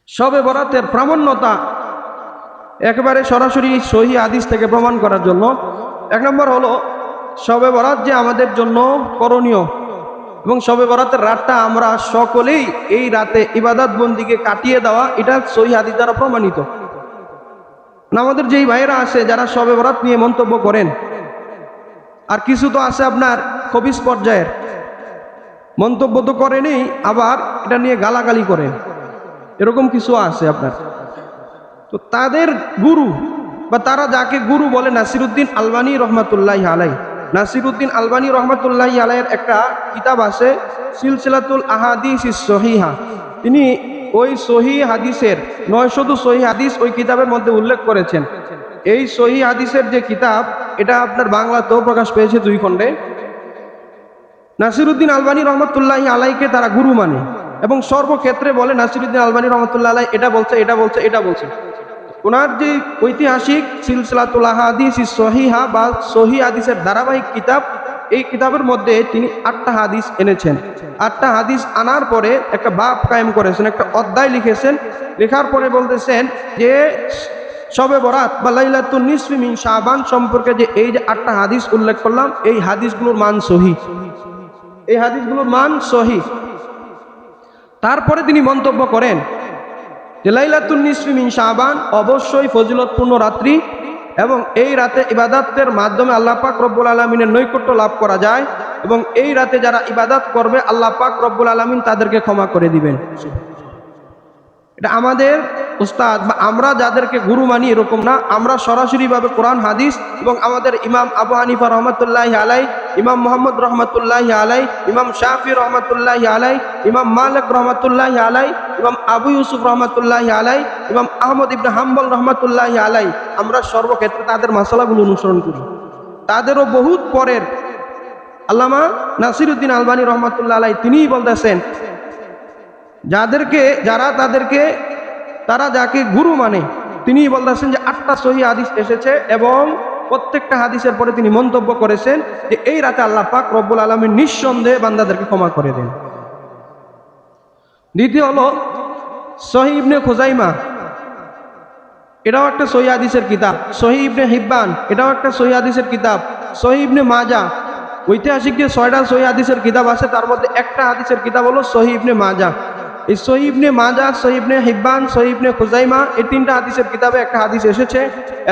শবে বরাতের প্রামাণ্যতা একেবারে সরাসরি সহি হাদিস থেকে প্রমাণ করার জন্য এক নম্বর হলো শবে বরাত যে আমাদের জন্য করণীয়, এবং শবে বরাতের রাতটা আমরা সকলেই এই রাতে ইবাদত বন্দিকে কাটিয়ে দেওয়া, এটা সহি হাদিস দ্বারা প্রমাণিত। আমাদের যেই ভাইয়েরা আছে যারা শবে বরাত নিয়ে মন্তব্য করেন, আর কিছু তো আছে আপনার খবিস পর্যায়ের মন্তব্য তো করেনি, আবার এটা নিয়ে গালাগালি করেন, এরকম কিছু আছে আপনার। তো তাদের গুরু বা তারা যাকে গুরু বলে নাসিরউদ্দিন আলবানী রহমাতুল্লাহি আলাই, নাসিরউদ্দিন আলবানী রহমাতুল্লাহি আলাইয়ের একটা কিতাব আছে সিলসিলাতুল আহাদিস সহিহা। তিনি ওই সহি হাদিসের 900 সহি হাদিস ওই কিতাবের মধ্যে উল্লেখ করেছেন। এই সহি হাদিসের যে কিতাব, এটা আপনার বাংলাতেও প্রকাশ পেয়েছে 2 খণ্ডে। নাসিরউদ্দিন আলবানী রহমাতুল্লাহি আলাইকে তারা গুরু মানে, এবং সর্বক্ষেত্রে বলে নাসিরউদ্দিন আলবানী রহমাতুল্লাহ আলাই এটা বলছে, এটা বলছে, এটা বলছে। ওনার যে ঐতিহাসিক সিলসিলাতুল আহাদিস সহিহা বা সহি হাদিসের ধারাবাহিক কিতাব, এই কিতাবের মধ্যে তিনি 8টা হাদিস এনেছেন। 8টা হাদিস আনার পরে একটা বাব কায়েম করেছেন, একটা অধ্যায় লিখেছেন। লেখার পরে বলতেছেন যে শবে বরাত বা লাইলাতুন নিসফি মিন শাবান সম্পর্কে যে এই যে 8টা হাদিস উল্লেখ করলাম, এই হাদিসগুলোর মান সহি, এই হাদিসগুলোর মান সহি। তারপরে তিনি মন্তব্য করেন যে লাইলাতুন নিসফি মিন শাবান অবশ্যই ফজিলতপূর্ণ রাত্রি, এবং এই রাতে ইবাদতের মাধ্যমে আল্লাহ পাক রব্বুল আলামিনের নৈকট্য লাভ করা যায়, এবং এই রাতে যারা ইবাদত করবে আল্লাহ পাক রব্বুল আলামিন তাদেরকে ক্ষমা করে দিবেন। এটা আমাদের উস্তাদ বা আমরা যাদেরকে গুরু মানি এরকম না, আমরা সরাসরিভাবে কোরআন হাদিস এবং আমাদের ইমাম আবু হানিফা রহমতুল্লাহি আলাই, ইমাম মুহাম্মদ রহমতুল্লাহি আলাই, ইমাম শাফি রহমতুল্লাহি আলাই, ইমাম মালিক রহমতুল্লাহি আলাই, ইমাম আবু ইউসুফ রহমতুল্লাহি আলাই, ইমাম আহমদ ইবনে হাম্বল রহমতুল্লাহি আলাই, আমরা সর্বক্ষেত্রে তাদের মাসালাগুলো অনুসরণ করি। তাদেরও বহুত পরের আল্লামা নাসিরউদ্দিন আলবানী রহমতুল্লাহ আলাই তিনিই বলতেছেন তারা যাকে গুরু মানে, তিনি বলতেছেন যে 8টা সহি হাদিস এসেছে, এবং প্রত্যেকটা হাদিসের পরে তিনি মন্তব্য করেছেন যে এই রাতে আল্লাহ পাক রব্বুল আলামিন নিঃসন্দেহে বান্দাদেরকে ক্ষমা করে দেন। দ্বিতীয় হলো সহি ইবনে খুজাইমা, এটাও একটা সহি হাদিসের কিতাব। সহি ইবনে হিব্বান, এটাও একটা সহি হাদিসের কিতাব। সহি ইবনে মাজা, ঐতিহাসিক যে 6টা সহি হাদিসের কিতাব আছে তার মধ্যে একটা হাদিসের কিতাব হলো সহি ইবনে মাজা। এই সহি ইবনে মাজা, সহি ইবনে হিব্বান, সহি ইবনে খুজাইমা, এই 3টা হাদিসের কিতাবে একটা হাদিস এসেছে।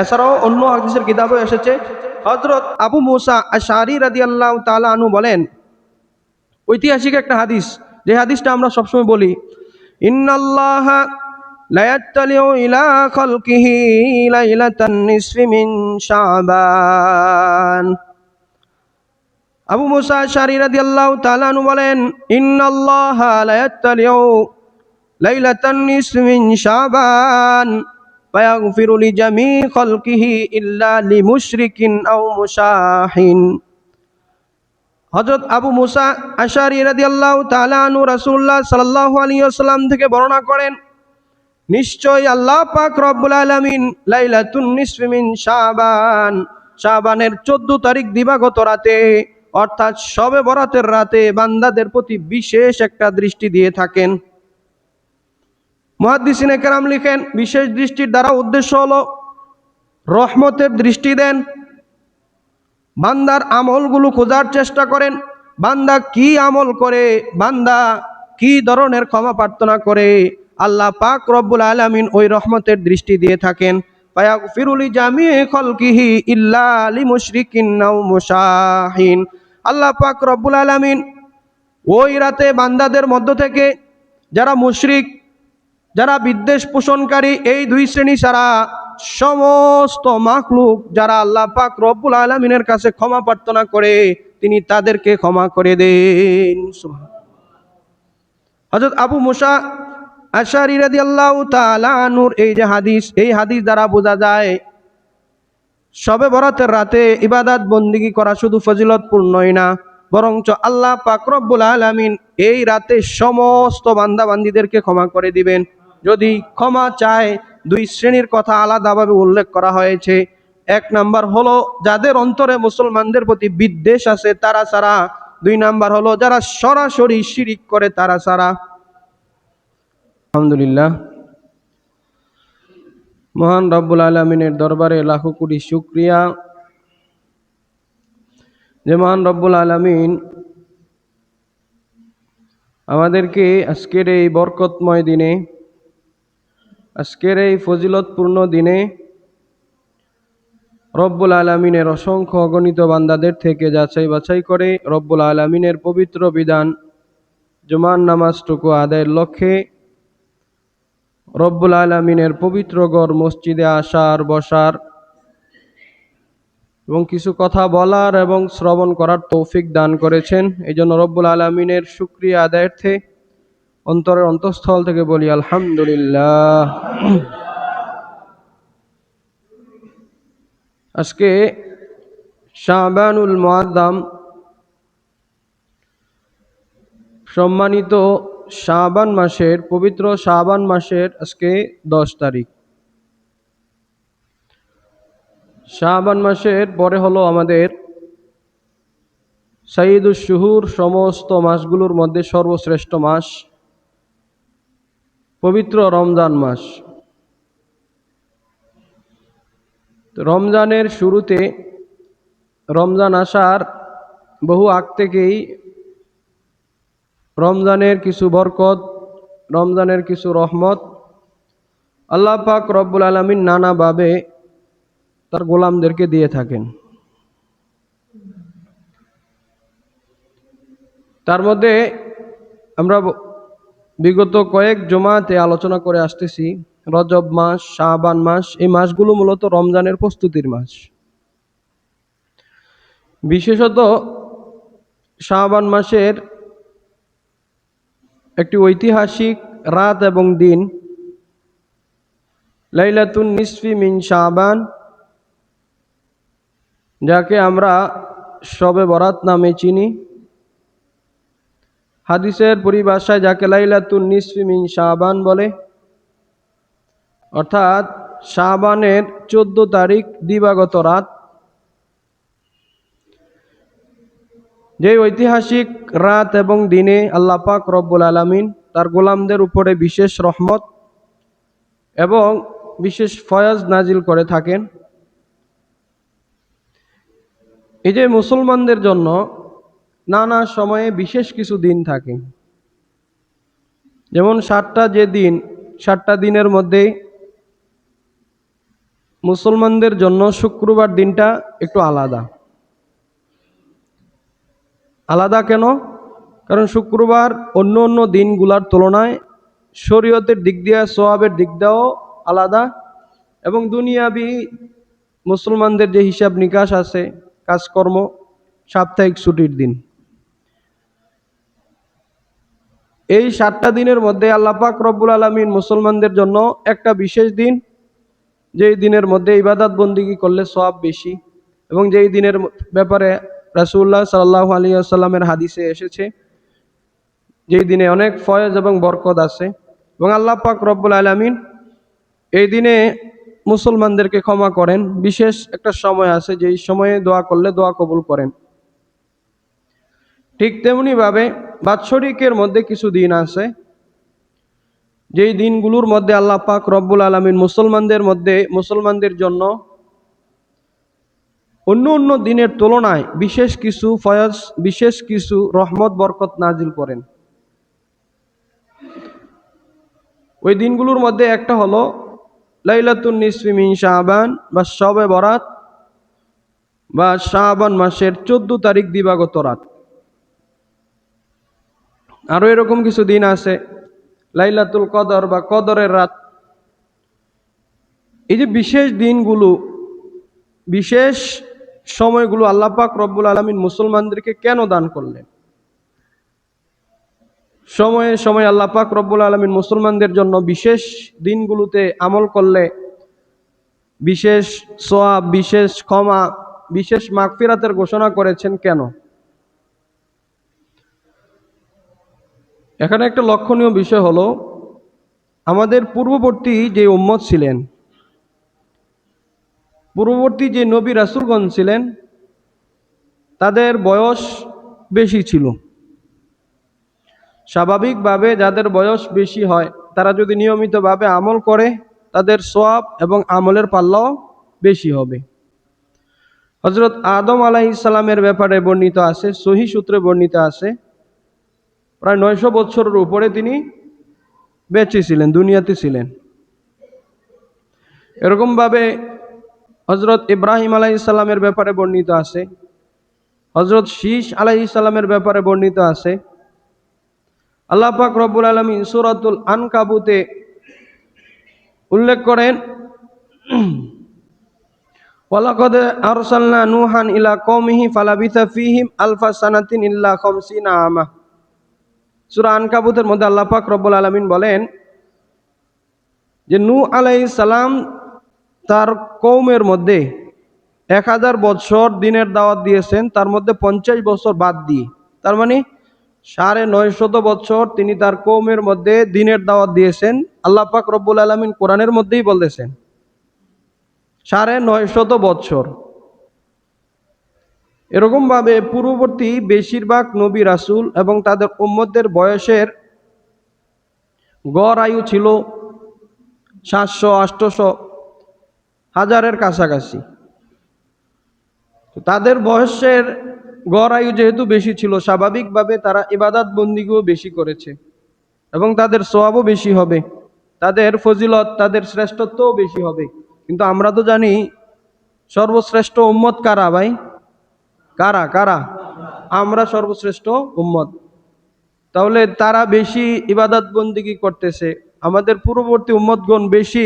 এছাড়াও অন্য হাদিসের কিতাবেও এসেছে। হযরত আবু মুসা আশআরী রাদিয়াল্লাহু তাআলা আনহু বলেন, ঐতিহাসিক একটা হাদিস, যে হাদিসটা আমরা সবসময় বলি, ইন্নাল্লাহা লা ইয়াত্তালিউ ইলা খালকিহি লাইলাতান নিসফি মিন শাবান। আবু মুসা আশআরী রাদিয়াল্লাহু তাআলা আনহু বলেন, ইন্নাল্লাহা লা ইয়াত্তালিউ লাইলাতান নিসফি মিন শাবান ফায়াগফিরু লিজামি খালকিহি ইল্লা লিমুশরিকিন আও মুশাহিন। হযরত আবু মুসা আশআরী রাদিয়াল্লাহু তাআলা আনহু রাসূলুল্লাহ সাল্লাল্লাহু আলাইহি ওয়াসাল্লাম থেকে বর্ণনা করেন, নিশ্চয় আল্লাহ পাক রব্বুল আলামিন লাইলাতুন নিসফি মিন শাবান, শাবানের 14 তারিখ দিবাগত রাতে, অর্থাৎ শবে বরাতের রাতে বান্দাদের প্রতি বিশেষ একটা দৃষ্টি দিয়ে থাকেন। মুহাদ্দিসিনে কেরাম লিখেন, বিশেষ দৃষ্টির দ্বারা উদ্দেশ্য হলো রহমতের দৃষ্টি দেন, বান্দার আমলগুলো খোঁজার চেষ্টা করেন, বান্দা কি আমল করে, বান্দা কি ধরনের ক্ষমা প্রার্থনা করে, আল্লাহ পাক রব্বুল আলামিন ওই রহমতের দৃষ্টি দিয়ে থাকেন। ফায়াগফিরু লিজামি খালকিহি ইল্লা লিমুশরিকিন আও মুশাহিন। আল্লাহ পাক রব্বুল আলামিন ওই রাতে বান্দাদের মধ্য থেকে যারা মুশরিক, যারা বিদ্বেষ পোষণকারী, এই 2 শ্রেণী ছাড়া সমস্ত মাখলুক যারা আল্লাহ পাক রব্বুল আলামিনের কাছে ক্ষমা প্রার্থনা করে, তিনি তাদেরকে ক্ষমা করে দেন। হযরত আবু মুসা আশআরী রাদিয়াল্লাহু তাআলা আনহুর এই যে হাদিস, এই হাদিস দ্বারা বোঝা যায় শবে বরাতের রাতে ইবাদত বন্দেগী করা শুধু ফজিলতপূর্ণই না, বরঞ্চ আল্লাহ পাক রব্বুল আলামিন এই রাতে সমস্ত বান্দা বান্দীদেরকে ক্ষমা করে দিবেন। যদি ক্ষমা চায়, 2 শ্রেণীর কথা আলাদাভাবে উল্লেখ করা হয়েছে। 1 নাম্বার হলো যাদের অন্তরে মুসলমানদের প্রতি বিদ্বেষ আছে তারা ছাড়া, 2 নাম্বার হলো যারা সরাসরি শিরিক করে তারা ছাড়া। আলহামদুলিল্লাহ, মহান রব্বুল আলামিনের দরবারে লাখো কোটি শুকরিয়া যে মহান রব্বুল আলামিন আমাদেরকে আজকের এই বরকতময় দিনে, আজকের এই ফজিলতপূর্ণ দিনে রব্বুল আলামিনের অসংখ্য অগণিত বান্দাদের থেকে যাচাই বাছাই করে রব্বুল আলামিনের পবিত্র বিধান জুমার নামাজটুকু আদায়ের লক্ষ্যে রব্বুল আলামিনের পবিত্র ঘর মসজিদে আসার, বসার এবং কিছু কথা বলার এবং শ্রবণ করার তৌফিক দান করেছেন। এই জন্য রব্বুল আলামিনের শুকরিয়া আদায়ার্থে অন্তরের অন্তঃস্থল থেকে বলি আলহামদুলিল্লাহ। আজকে শাবানুল মুআদ্দাম, সম্মানিত শাবান মাসের, পবিত্র শাবান মাসের আজকে 10 তারিখ। শাবান মাসের পরে হলো আমাদের সাইয়্যিদুশ শুহুর, সমস্ত মাসগুলোর মধ্যে সর্বশ্রেষ্ঠ মাস পবিত্র রমজান মাস। রমজানের শুরুতে, রমজান আসার বহু আগ থেকেই রমজানের কিছু বরকত, রমজানের কিছু রহমত আল্লাহ পাক রব্বুল আলামিন নানাভাবে তার গোলামদেরকে দিয়ে থাকেন। তার মধ্যে আমরা বিগত কয়েক জুমাতে আলোচনা করে আসতেছি রজব মাস, শাবান মাস, এই মাসগুলো মূলত রমজানের প্রস্তুতির মাস। বিশেষত শাবান মাসের একটি ঐতিহাসিক রাত এবং দিন লাইলাতুন নিসফি মিন শাবান, যাকে আমরা শবে বরাত নামে চিনি। হাদিসের পরিভাষায় যাকে লাইলাতুন নিসফি মিন শাবান বলে, অর্থাৎ শাবানের 14 তারিখ দিবাগত রাত। যে ঐতিহাসিক রাত এবং দিনে আল্লাহ পাক রব্বুল আলামিন তার গোলামদের উপরে বিশেষ রহমত এবং বিশেষ ফয়েজ নাজিল করে থাকেন। এই যে মুসলমানদের জন্য নানা সময়ে বিশেষ কিছু দিন থাকে, যেমন 7টা দিনের মধ্যে মুসলমানদের জন্য শুক্রবার দিনটা একটু আলাদা। আলাদা কেন? কারণ শুক্রবার অন্য অন্য দিনগুলোর তুলনায় শরীয়তের দিক দিয়ে, সওয়াবের দিক দিয়েও আলাদা, এবং দুনিয়াবি মুসলমানদের যে হিসাব নিকাশ আছে, কাজকর্ম, সাপ্তাহিক ছুটির দিন। এই 7টা দিনের মধ্যে আল্লাহ পাক রব্বুল আলামিন মুসলমানদের জন্য একটা বিশেষ দিন, যেই দিনের মধ্যে ইবাদত বন্দিগি করলে সওয়াব বেশি, এবং যেই দিনের ব্যাপারে রাসূলুল্লাহ সাল্লাল্লাহু আলাইহি ওয়াসাল্লামের হাদিসে এসেছে যেই দিনে অনেক ফয়েজ এবং বরকত আছে। এবং আল্লাহ পাক রব্বুল আলামিন এই দিনে মুসলমানদেরকে ক্ষমা করেন। বিশেষ একটা সময় আছে যেই সময়ে দোয়া করলে দোয়া কবুল করেন। ঠিক তেমনি ভাবে বাৎসরিকের মধ্যে কিছু দিন আছে যেই দিনগুলোর মধ্যে আল্লাহ পাক রব্বুল আলামিন মুসলমানদের জন্য অন্য অন্য দিনের তুলনায় বিশেষ কিছু ফয়েজ, বিশেষ কিছু রহমত বরকত নাজিল করেন। ওই দিনগুলোর মধ্যে একটা হলো লাইলাতুন নিসফি মিন শাবান বা শবে বরাত, বা শাবান মাসের 14 তারিখ দিবাগত রাত। আরো এরকম কিছু দিন আছে, লাইলাতুল কদর বা কদরের রাত। এই যে বিশেষ দিনগুলো, বিশেষ সময়গুলো আল্লাহ পাক রব্বুল আলামিন মুসলমানদেরকে কেন দান করলেন? সময়ে সময়ে আল্লাহ পাক রব্বুল আলামিন মুসলমানদের জন্য বিশেষ দিনগুলোতে আমল করলে বিশেষ সওয়াব, বিশেষ ক্ষমা, বিশেষ মাগফিরাতের ঘোষণা করেছেন কেন? এখানে একটা লক্ষণীয় বিষয় হলো, আমাদের পূর্ববর্তী যে উম্মত ছিলেন, পূর্ববর্তী যে নবী রাসূলগণ ছিলেন, তাদের বয়স বেশি ছিল। স্বাভাবিকভাবে যাদের বয়স বেশি হয় তারা যদি নিয়মিতভাবে আমল করে তাদের সওয়াব এবং আমলের পাল্লাও বেশি হবে। হযরত আদম আলাইহিস সালামের ব্যাপারে বর্ণিত আছে, সহিহ সূত্রে বর্ণিত আছে, প্রায় 900 বছরের উপরে তিনি বেঁচে ছিলেন, দুনিয়াতে ছিলেন। এরকমভাবে হযরত ইব্রাহিম আলাইহিস সালামের ব্যাপারে বর্ণিত আছে, হযরত শীশ আলাইহিস সালামের ব্যাপারে বর্ণিত আছে। আল্লাহ পাক রব্বুল আলামিন সূরাতুল আনকাবুতে উল্লেখ করেন, ওয়ালাকাদ আরসালনা নূহান ইলা কওমিহি ফালাবিথা ফীহিম আলফা সানাতিন ইল্লা 50 আমা। সূরা আনকাবুতের মধ্যে আল্লাহ পাক রব্বুল আলামিন বলেন যে নূহ আলাইহিস সালাম তার কওমের মধ্যে 1000 বছর দিনের দাওয়াত দিয়েছেন, তার মধ্যে 50 বছর বাদ দিয়ে, তার মানে 950 বছর তিনি তার কওমের মধ্যে দিনের দাওয়াত দিয়েছেন। আল্লাহ পাক রব্বুল আলামিন কোরআনের মধ্যেই বলতেছেন 950 বছর। এরকমভাবে পূর্ববর্তী বেশিরভাগ নবী রাসূল এবং তাদের উম্মতদের বয়সের গড় আয়ু ছিল 700, 800, 1000-এর কাছাকাছি। তাদের বয়সের গড় আয়ু যেহেতু বেশি ছিল, স্বাভাবিকভাবে তারা ইবাদত বন্দিগিও বেশি করেছে এবং তাদের সওয়াবও বেশি হবে, তাদের ফজিলত, তাদের শ্রেষ্ঠত্বও বেশি হবে। কিন্তু আমরা তো জানি সর্বশ্রেষ্ঠ উম্মত কারা ভাই? কারা কারা? আমরা সর্বশ্রেষ্ঠ উম্মত। তাহলে তারা বেশি ইবাদত বন্দিগি করতেছে, আমাদের পূর্ববর্তী উম্মতগণ বেশি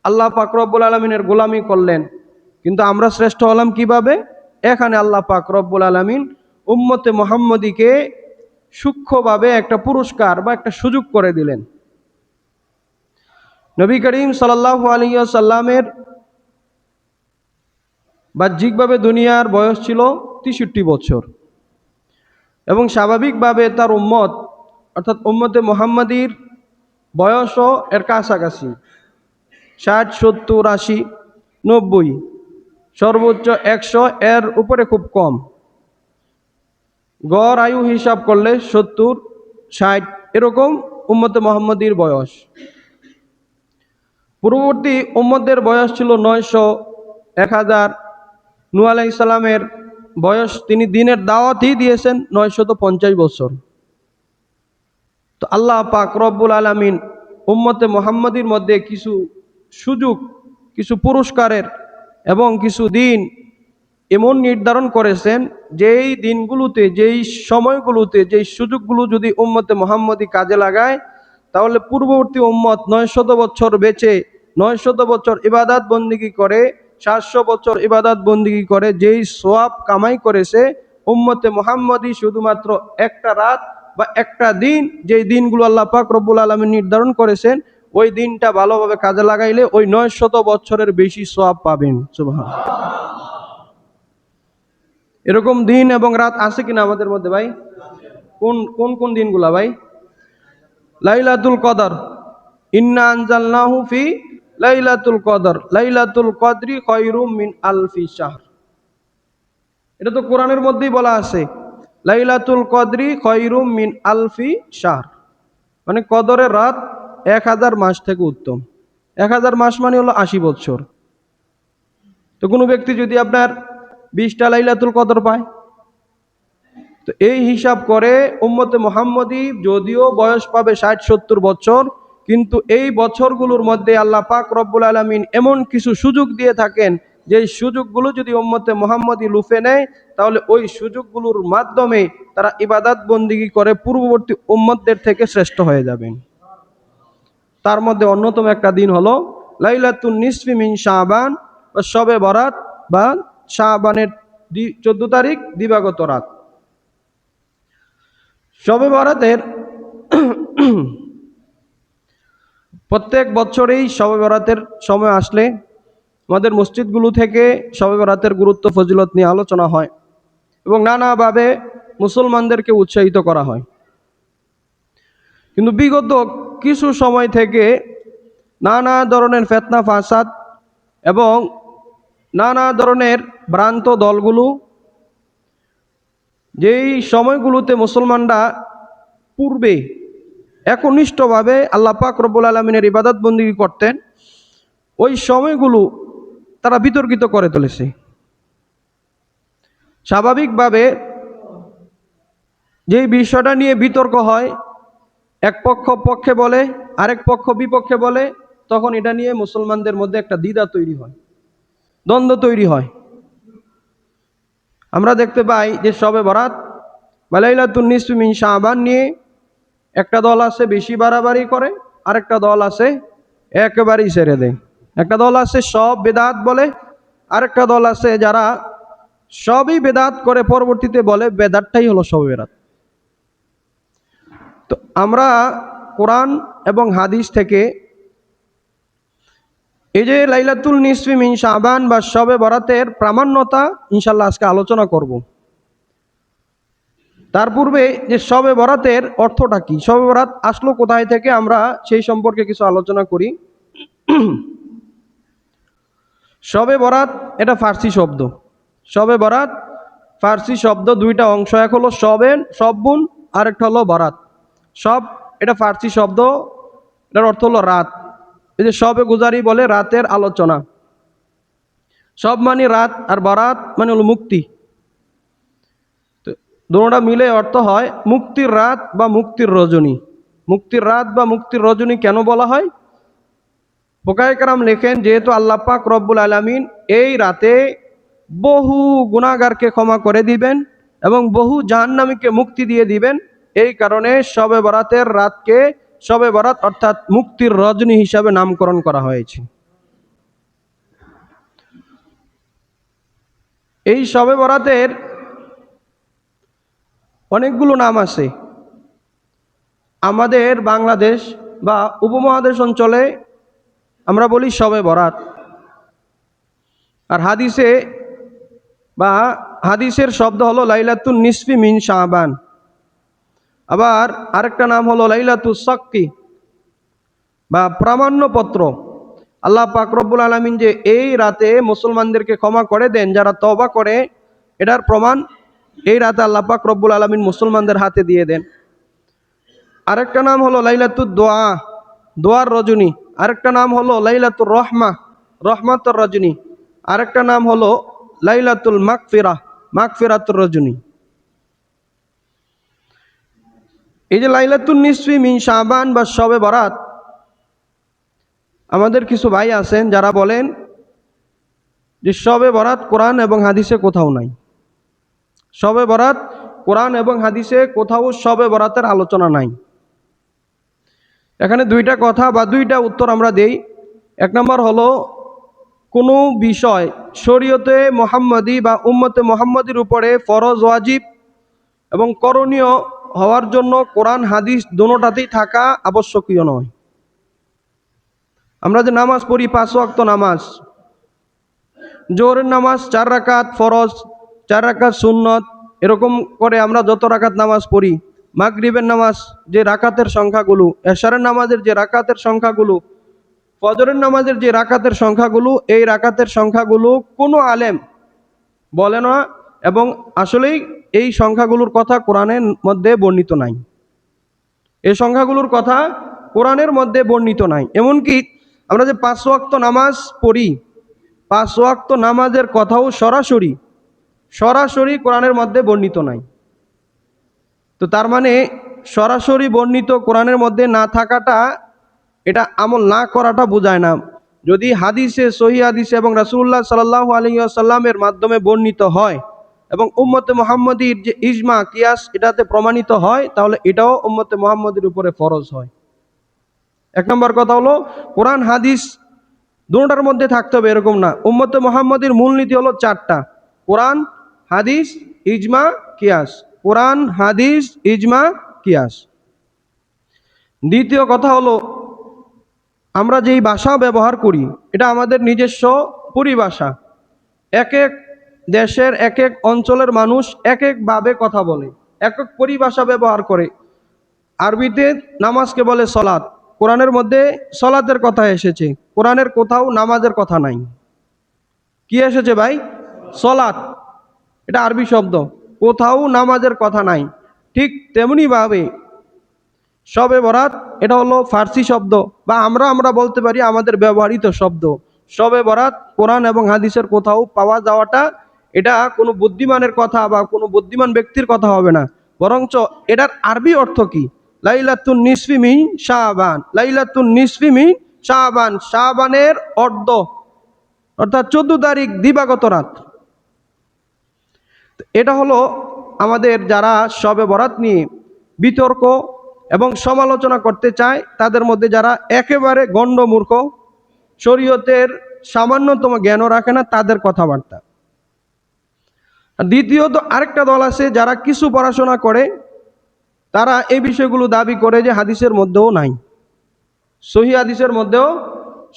আল্লাহ পাক রব্বুল আলামিনের গোলামি করলেন, কিন্তু আমরা শ্রেষ্ঠ হলাম কিভাবে? এখানে আল্লাহ পাক রব্বুল আলামিন উম্মতে মুহাম্মদীকে সূক্ষ্মভাবে একটা পুরস্কার বা একটা সুযোগ করে দিলেন। নবী করিম সাল্লাল্লাহু আলাইহি ওয়াসাল্লামের বাহ্যিকভাবে দুনিয়ার বয়স ছিল 63 বছর এবং স্বাভাবিকভাবে তার উম্মত অর্থাৎ উম্মতে মুহাম্মাদীর বয়সও এর কাছাকাছি, 60, 70, 80, 90, সর্বোচ্চ 100, এর উপরে খুব কম। গড় আয়ু হিসাব করলে 70, 60 এরকম উম্মতে মুহাম্মাদীর বয়স। পূর্ববর্তী উম্মতদের বয়স ছিল 900, 1000। নূহ আলাইহিস সালামের বয়স, তিনি দিনের দাওয়াতই দিয়েছেন 950 বছর। তো আল্লাহ পাক রব্বুল আলামিন উম্মতে মুহাম্মাদীর মধ্যে কিছু সুযোগ, কিছু পুরস্কারের এবং কিছু দিন এমন নির্ধারণ করেছেন, যেই দিনগুলোতে, যেই সময়গুলোতে, যেই সুযোগগুলো যদি উম্মতে মুহাম্মাদী কাজে লাগায়, তাহলে পূর্ববর্তী উম্মত 900 বছর বেঁচে 900 বছর ইবাদত বন্দিগি করে, 700 বছর ইবাদত বন্দিগি করে যেই সওয়াব কামাই করেছে, উম্মতে মুহাম্মাদী শুধুমাত্র একটা রাত বা একটা দিন, যেই দিনগুলো আল্লাহ পাক রব্বুল আলামিন নির্ধারণ করেছেন, ওই দিনটা ভালোভাবে কাজে লাগাইলে ওই 900 বছরের বেশি সওয়াব পাবেন। সুবহানাল্লাহ। এরকম দিন এবং রাত আছে কিনা আমাদের মধ্যে ভাই? কোন কোন দিনগুলা ভাই? লাইলাতুল কদর, ইন্না আনজালনাহু ফি লাইলাতুল কদর, লাইলাতুল কদরি খায়রুম মিন আলফি শাহর। এটা তো কোরআনের মধ্যেই বলা আছে, লাইলাতুল কদরি খায়রুম মিন আলফি শাহর, মানে কদরের রাত 1000 মাস থেকে উত্তম। 1000 মাস মানে হলো 80 বছর। তো কোনো ব্যক্তি যদি আপনার 20টা লাইলাতুল কদর পায়, তো এই হিসাব করে উম্মতে মুহাম্মাদী যদিও বয়স পাবে 60-70 বছর, কিন্তু এই বছরগুলোর মধ্যে আল্লাহ পাক রব্বুল আলামিন এমন কিছু সুযোগ দিয়ে থাকেন, যে সুযোগগুলো যদি উম্মতে মুহাম্মাদী লুফে নেয়, তাহলে ওই সুযোগগুলোর মাধ্যমে তারা ইবাদত বন্দিগি করে পূর্ববর্তী উম্মতদের থেকে শ্রেষ্ঠ হয়ে যাবেন। তার মধ্যে অন্যতম একটা দিন হলো লাইলাতুন নিসফি মিন শাবান বা শবে বরাত বা শাবানের 14 তারিখ দিবাগত রাত। শবে বরাতের প্রত্যেক বছরেই শবে বরাতের সময় আসলে আমাদের মসজিদগুলো থেকে শবে বরাতের গুরুত্ব ফজিলত নিয়ে আলোচনা হয় এবং নানাভাবে মুসলমানদেরকে উৎসাহিত করা হয়। কিন্তু বিগত কিছু সময় থেকে নানা ধরনের ফিতনা ফাসাদ এবং নানা ধরনের ভ্রান্ত দলগুলো, যেই সময়গুলোতে মুসলমানরা পূর্বে একনিষ্ঠভাবে আল্লাহ পাক রব্বুল আলামিনের ইবাদত বন্দেগী করতেন, ওই সময়গুলো তারা বিতর্কিত করে তুলেছে। স্বাভাবিকভাবে যেই বিষয়টা নিয়ে বিতর্ক হয়, এক পক্ষ পক্ষে বলে, আরেক পক্ষ বিপক্ষে বলে, তখন এটা নিয়ে মুসলমানদের মধ্যে একটা দ্বিধা তৈরি হয়, দ্বন্দ্ব তৈরি হয়। আমরা দেখতে পাই যে শবে বরাত বা লাইলাতুন নিসফি মিন শাবান নিয়ে একটা দল আছে বেশি বাড়াবাড়ি করে, আরেকটা দল আছে একেবারেই ছেড়ে দেয়। একটা দল আছে সব বেদাত বলে, আরেকটা দল আছে যারা সবই বেদাত করে পরবর্তীতে বলে বেদাতটাই হলো শবে বরাত। তো আমরা কোরআন এবং হাদিস থেকে এই যে লাইলাতুল নিসফি মিন শাবান বা শবে বরাতের প্রামাণ্যতা ইনশাআল্লাহ আজকে আলোচনা করব। তার পূর্বে যে শবে বরাতের অর্থটা কি, শবে বরাত আসলো কোথায় থেকে, আমরা সেই সম্পর্কে কিছু আলোচনা করি। শবে বরাত এটা ফার্সি শব্দ। শবে বরাত ফার্সি শব্দ, দুইটা অংশ, এক হলো সবুন, আরেকটা হলো বরাত। সব এটা ফার্সি শব্দ, এটার অর্থ হলো রাত। এই যে শবে গুজারি বলে রাতের আলোচনা, সব মানে রাত, আর বরাত মানে হলো মুক্তি। তো দুটোটা মিলে অর্থ হয় মুক্তির রাত বা মুক্তির রজনী। মুক্তির রাত বা মুক্তির রজনী কেন বলা হয়? ফুকায়ে কেরাম লেখেন, যেহেতু আল্লাহ পাক রব্বুল আলামিন এই রাতে বহু গুনাহগারকে ক্ষমা করে দিবেন এবং বহু জাহান্নামীকে মুক্তি দিয়ে দিবেন, এই কারণে শবে বরাতের রাতকে শবে বরাত অর্থাৎ মুক্তির রজনী হিসাবে নামকরণ করা হয়েছে। এই শবে বরাতের অনেকগুলো নাম আছে। আমাদের বাংলাদেশ বা উপমহাদেশ অঞ্চলে আমরা বলি শবে বরাত, আর হাদিসের শব্দ হলো লাইলাতুন নিসফি মিন শাবান। আবার আরেকটা নাম হলো লাইলাতুস সাক্কি বা প্রামাণ্যপত্র। আল্লাহ পাক রব্বুল আলামিন যে এই রাতে মুসলমানদেরকে ক্ষমা করে দেন যারা তওবা করে, এটার প্রমাণ এই রাতে আল্লাহ পাক রব্বুল আলামিন মুসলমানদের হাতে দিয়ে দেন। আরেকটা নাম হলো লাইলাতুদ দোয়া, দোয়ার রজনী। আরেকটা নাম হলো লাইলাতুর রহমা, রহমাতুর রজনী। আরেকটা নাম হলো লাইলাতুল মাগফিরা, মাগফিরাতুর রজনী। এই যে লাইলাতুন নিসফি মিন শাবান বা শবে বরাত, আমাদের কিছু ভাই আছেন যারা বলেন যে শবে বরাত কোরআন এবং হাদিসে কোথাও নাই। শবে বরাত কোরআন এবং হাদিসে কোথাও শবে বরাতের আলোচনা নাই। এখানে দুইটা কথা বা দুইটা উত্তর আমরা দেই। এক নম্বর হলো, কোনো বিষয় শরীয়তে মুহাম্মাদি বা উম্মতে মুহাম্মাদির উপরে ফরজ, ওয়াজিব এবং করণীয় হওয়ার জন্য কোরআন হাদিস দুটোটাতেই থাকা আবশ্যকীয় নয়। আমরা যে নামাজ পড়ি 5 ওয়াক্ত নামাজ, জোহরের নামাজ 4 রাকাত ফরজ, 4 রাকাত সুন্নত, এরকম করে আমরা যত রাকাত নামাজ পড়ি, মাগরিবের নামাজ যে রাকাতের সংখ্যাগুলো, এশারের নামাজের যে রাকাতের সংখ্যাগুলো, ফজরের নামাজের যে রাকাতের সংখ্যাগুলো, এই রাকাতের সংখ্যাগুলো কোনো আলেম বলে না এবং আসলেই এই সংখ্যাগুলোর কথা কোরআনের মধ্যে বর্ণিত নাই। এই সংখ্যাগুলোর কথা কোরআনের মধ্যে বর্ণিত নাই। এমনকি আমরা যে 5 ওয়াক্ত নামাজ পড়ি, 5 ওয়াক্ত নামাজের কথাও সরাসরি কোরআনের মধ্যে বর্ণিত নাই। তো তার মানে সরাসরি বর্ণিত কোরআনের মধ্যে না থাকাটা, এটা আমল না করাটা বোঝায় না। যদি হাদিসে, সহিহ হাদিসে এবং রাসূলুল্লাহ সাল্লাল্লাহু আলাইহি ওয়াসাল্লামের মাধ্যমে বর্ণিত হয় এবং উম্মতে মুহাম্মাদির যে ইজমা কিয়াস এটাতে প্রমাণিত হয়, তাহলে এটাও উম্মতে মুহাম্মাদির উপরে ফরজ হয়। এক নম্বর কথা হলো, কোরআন হাদিস দুটোটার মধ্যে থাকতে হবে এরকম না। উম্মতে মুহাম্মাদির মূলনীতি হলো 4টা: কোরআন, হাদিস, ইজমা, কিয়াস। কোরআন, হাদিস, ইজমা, কিয়াস। দ্বিতীয় কথা হলো, আমরা যেই ভাষা ব্যবহার করি এটা আমাদের নিজস্ব পরিভাষা। এক এক দেশের এক এক অঞ্চলের মানুষ এক একভাবে কথা বলে, এক এক পরিভাষা ব্যবহার করে। আরবিতে নামাজকে বলে সলাত, কোরআনের মধ্যে সলাতের কথা এসেছে, কোরআনের কোথাও নামাজের কথা নাই। কি এসেছে ভাই? সলাত, এটা আরবি শব্দ, কোথাও নামাজের কথা নাই। ঠিক তেমনিভাবে শবে বরাত এটা হলো ফার্সি শব্দ, বা আমরা বলতে পারি আমাদের ব্যবহৃত শব্দ। শবে বরাত কোরআন এবং হাদিসের কোথাও পাওয়া যাওয়াটা এটা কোনো বুদ্ধিমানের কথা বা কোনো বুদ্ধিমান ব্যক্তির কথা হবে না, বরঞ্চ এটার আরবি অর্থ কি? লাইলাতুন নিসফি মিন শাবান, লাইলাতুন নিসফি মিন শাবান, শাবানের অর্ধ অর্থাৎ 14 তারিখ দিবাগত রাত। এটা হলো আমাদের যারা শবে বরাত নিয়ে বিতর্ক এবং সমালোচনা করতে চায় তাদের মধ্যে যারা একেবারে গণ্ডমূর্খ, শরীয়তের সামান্যতম জ্ঞানও রাখে না, তাদের কথাবার্তা। দ্বিতীয়ত আরেকটা দল আছে যারা কিছু পড়াশোনা করে, তারা এই বিষয়গুলো দাবি করে যে হাদিসের মধ্যেও নাই, সহিহ হাদিসের মধ্যেও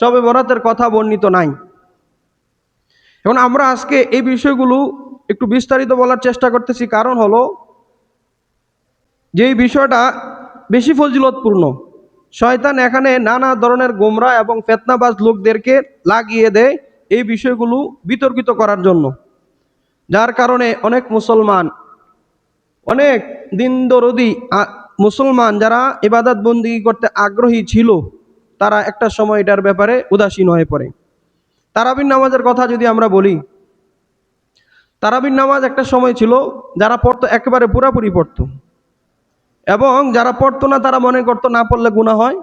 শবে বরাতের কথা বর্ণিত নাই। এখন আমরা আজকে এই বিষয়গুলো একটু বিস্তারিত বলার চেষ্টা করতেছি, কারণ হলো যে এই বিষয়টা বেশি ফজিলতপূর্ণ। শয়তান এখানে নানা ধরনের গোমরা এবং ফেতনাবাজ লোকদেরকে লাগিয়ে দেয় এই বিষয়গুলো বিতর্কিত করার জন্য, যার কারণে অনেক মুসলমান, অনেক দিন দরদি মুসলমান যারা ইবাদত বন্দেগী করতে আগ্রহী ছিল, তারা একটা সময় এটার ব্যাপারে উদাসীন হয়ে পড়ে। তারাবির নামাজের কথা যদি আমরা বলি, তারাবির নামাজ একটা সময় ছিল যারা পড়তো একেবারে পুরাপুরি পড়তো, এবং যারা পড়তো না তারা মনে করতো না পড়লে গুনাহ হয়,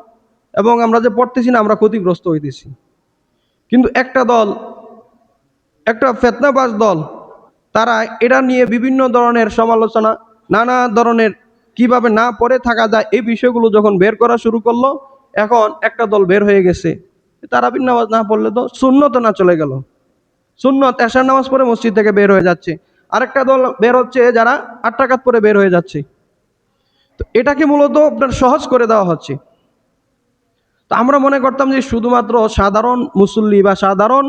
এবং আমরা যে পড়তেছি না আমরা ক্ষতিগ্রস্ত হইতেছি। কিন্তু একটা দল, একটা ফেতনাবাজ দল, তারা এটা নিয়ে বিভিন্ন ধরনের সমালোচনা, নানা ধরনের কিভাবে না পড়ে থাকা যায় এই বিষয়গুলো যখন বের করা শুরু করলো, এখন একটা দল বের হয়ে গেছে, তারাবির নামাজ না পড়লে তো সুন্নত না চলে গেল, সুন্নত এশার নামাজ পড়ে মসজিদ থেকে বের হয়ে যাচ্ছে। আরেকটা দল বের হচ্ছে যারা 8 রাকাত পরে বের হয়ে যাচ্ছে। তো এটাকে মূলত আপনার সহজ করে দেওয়া হচ্ছে। তো আমরা মনে করতাম যে শুধুমাত্র সাধারণ মুসল্লি বা সাধারণ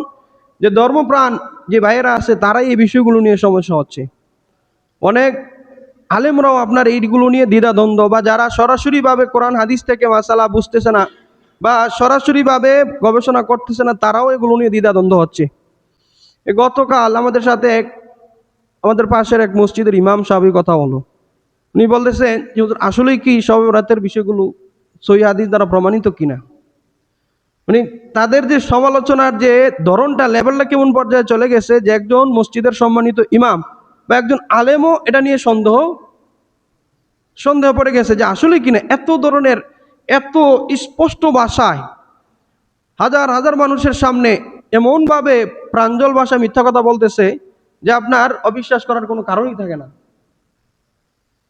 যে ধর্মপ্রাণ যে ভাইয়েরা আছে তারাই এই বিষয়গুলো নিয়ে সমস্যা হচ্ছে। অনেক আলেমরাও আপনার এইগুলো নিয়ে দ্বিধাদ্বন্দ্ব, বা যারা সরাসরিভাবে কোরআন হাদিস থেকে মাসালা বুঝতেছে না বা সরাসরিভাবে গবেষণা করতেছে না, তারাও এগুলো নিয়ে দ্বিধাদ্বন্দ্ব হচ্ছে। গতকাল আমাদের সাথে আমাদের পাশের এক মসজিদের ইমাম সাহেবের কথা হলো। উনি বলতেছেন যে আসলেই কি শবে বরাতের বিষয়গুলো সহিহ হাদিস দ্বারা প্রমাণিত কিনা। মানে তাদের যে সমালোচনার যে ধরনটা, লেভেলটা কেমন পর্যায়ে চলে গেছে যে একজন মসজিদের সম্মানিত ইমাম বা একজন আলেমও এটা নিয়ে সন্দেহ পড়ে গেছে যে আসলে কিনা এত ধরনের, এত স্পষ্ট ভাষায় হাজার হাজার মানুষের সামনে এমনভাবে প্রাঞ্জল ভাষায় মিথ্যা কথা বলতেছে যে আপনার অবিশ্বাস করার কোনো কারণই থাকে না।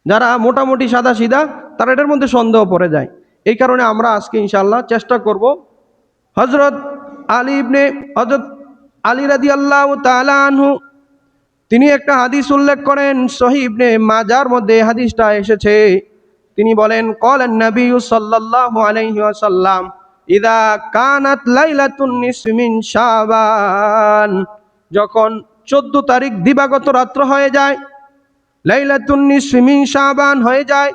যারা মোটামুটি সাদা সিধা তারা এটার মধ্যে সন্দেহ পড়ে যায়। এই কারণে আমরা আজকে ইনশাআল্লাহ চেষ্টা করব হযরত আলী রাদিয়াল্লাহু তাআলা আনহু তিনি একটা হাদিস উল্লেখ করেন, সহিহ ইবনে মাজার মধ্যে হাদিসটা এসেছে। তিনি বলেন, ক্বালান নবী সাল্লাল্লাহু আলাইহি ওয়াসাল্লাম ইযা কানাত লাইলাতুন নিসফি মিন শাবান, যখন 14 তারিখ দিবাগত রাত্র হয়ে যায়, লাইলাতুন নিসফি মিন শাবান হয়ে যায়,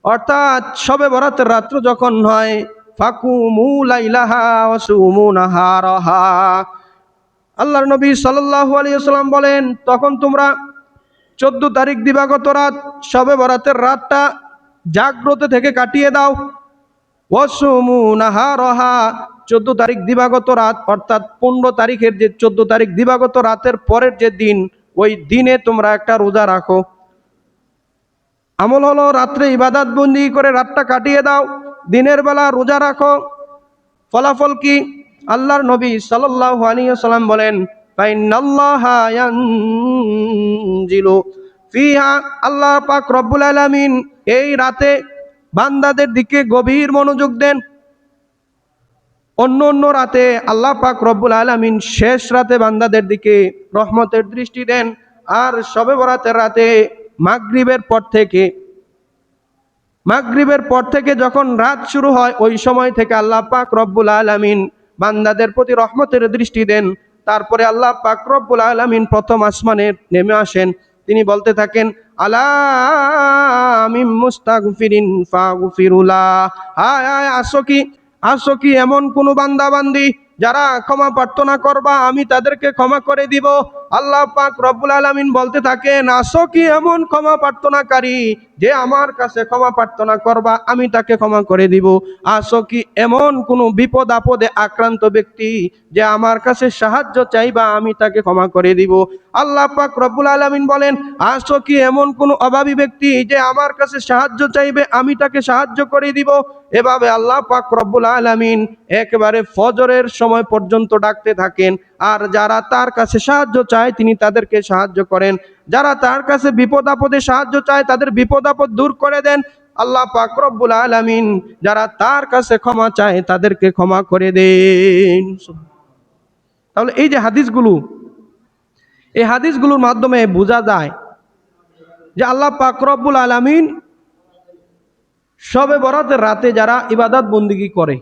অর্থাৎ শবে বরাতের রাত্র যখন হয়, ফাকুমু লাইলাহা ওয়া সুমু নাহারাহা, আল্লাহর নবী সাল্লাল্লাহু আলাইহি ওয়াসাল্লাম বলেন তখন তোমরা 14 তারিখ দিবাগত রাত শবে বরাতের রাতটা জাগ্রত থেকে কাটিয়ে দাও। ওয়া সুমু নাহারাহা, 14 তারিখ দিবাগত রাত অর্থাৎ 15 তারিখের যে 14 তারিখ দিবাগত রাতের পরের যে দিন, ওই দিনে তোমরা একটা রোজা রাখো। আমল হলো রাত্রে ইবাদত বন্দেগী করে রাতটা কাটিয়ে দাও, দিনের বেলা রোজা রাখো। ফলাফল কি? আল্লাহর নবী সাল্লাল্লাহু আলাইহি ওয়াসাল্লাম বলেন, ফাইনাল্লাহা ইয়ানজিলু ফিহা, আল্লাহ পাক রব্বুল আলামিন এই রাতে বান্দাদের দিকে গভীর মনোযোগ দেন। অন্য রাতে আল্লাহ পাক রব্বুল আলামিন শেষ রাতে বান্দাদের দিকে রহমতের দৃষ্টি দেন, আর শবে বরাতের রাতে মাগরিবের পর থেকে যখন রাত শুরু হয় ওই সময় থেকে আল্লাহ পাক রব্বুল আলামিন বান্দাদের প্রতি রহমতের দৃষ্টি দেন। তারপরে আল্লাহ পাক রব্বুল আলামিন প্রথম আসমানে নেমে আসেন, তিনি বলতে থাকেন, আলা মিন মুস্তাগফিরিন ফাগফিরুলা, হায় আসো কি এমন কোন বান্দা বান্দি যারা ক্ষমা প্রার্থনা করবা আমি তাদেরকে ক্ষমা করে দিব। আল্লাহ পাক রব্বুল আলামিন বলতে থাকেন, আসো কি এমন ক্ষমা প্রার্থনাকারী যে আমার কাছে ক্ষমা প্রার্থনা করবা আমি তাকে ক্ষমা করে দিব। আসো কি এমন কোন বিপদ আপদে আক্রান্ত ব্যক্তি যে আমার কাছে সাহায্য চাইবা আমি তাকে ক্ষমা করে দিব। আল্লাহ পাক রব্বুল আলামিন বলেন, আসো কি এমন কোন অভাবী ব্যক্তি যে আমার কাছে সাহায্য চাইবে আমি তাকে সাহায্য করে দিব। এভাবে আল্লাহ পাক রব্বুল আলামিন একেবারে ফজরের সময় পর্যন্ত ডাকতে থাকেন। আর যারা তার কাছে সাহায্য চায় তিনি তাদেরকে সাহায্য করেন, যারা তার কাছে বিপদ আপদে সাহায্য চায় তাদের বিপদ আপদ দূর করে দেন। আল্লাহ পাক রব্বুল আলামিন যারা তার কাছে ক্ষমা চায় তাদেরকে ক্ষমা করে দেন। তাহলে এই যে হাদিসগুলো, এই হাদিসগুলোর মাধ্যমে বোঝা যায় যে আল্লাহ পাক রব্বুল আলামিন শবে বরাতের রাতে যারা ইবাদত বন্দিগি করে,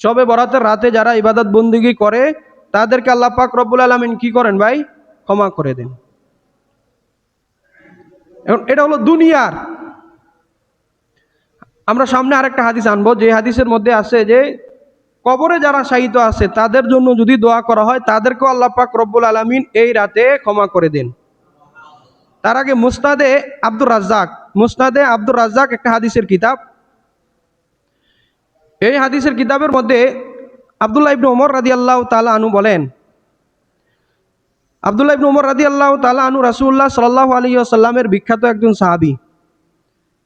শবে বরাতের রাতে যারা ইবাদত বন্দিগি করে তাদেরকে আল্লাহ পাক রব্বুল আলামিন কি করেন ভাই? ক্ষমা করে দেন। এখন এটা হলো দুনিয়ার। আমরা সামনে আরেকটা হাদিস আনবো, যে হাদিসের মধ্যে আছে যে কবরে যারা শায়িত আছে তাদের জন্য যদি দোয়া করা হয় তাদেরকেও আল্লাহ পাক রব্বুল আলামিন এই রাতে ক্ষমা করে দেন। তার আগে মুসনাদে আব্দুর রাজ্জাক একটা হাদিসের কিতাব। এই হাদিসের কিতাবের মধ্যে আব্দুল্লাহ ইবনে ওমর রাদিয়াল্লাহু তাআলা আনহু বলেন, আব্দুল্লাহ ইবনে ওমর রাদিয়াল্লাহু তাআলা আনহু রাসূলুল্লাহ সাল্লাল্লাহু আলাইহি ওয়াসাল্লামের বিখ্যাত একজন সাহাবী।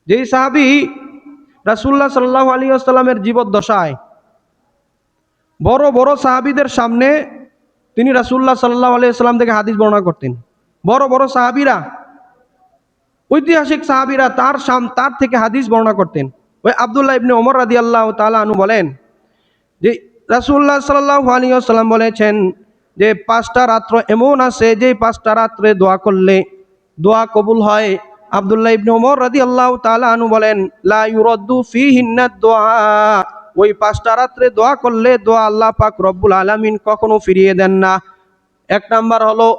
যেই সাহাবী রাসূলুল্লাহ সাল্লাল্লাহু আলাইহি ওয়াসাল্লামের জীবদ্দশায় বড় বড় সাহাবীদের সামনে তিনি রাসূলুল্লাহ সাল্লাল্লাহু আলাইহি ওয়াসাল্লাম থেকে হাদিস বর্ণনা করতেন। বড় বড় সাহাবীরা, ঐতিহাসিক সাহাবীরা তার থেকে হাদিস বর্ণনা করতেন। ওই আব্দুল্লাহ ইবনে ওমর রাদিয়াল্লাহু তাআলা আনহু বলেন যে রাসূলুল্লাহ সাল্লাল্লাহু আলাইহি ওয়াসাল্লাম বলেছেন যে 5টা রাত্র এমন আছে যে 5টা রাত্রে দোয়া করলে দোয়া কবুল হয়। আব্দুল্লাহ ইবনে ওমর রাদিয়াল্লাহু তাআলা আনহু বলেন, লা ইউরাদ্দু ফীহিন্না দুআ, ওই 5টা রাত্রে দোয়া করলে দোয়া আল্লাহ পাক রব্বুল আলামিন কখনো ফিরিয়ে দেন না। এক নাম্বার হলো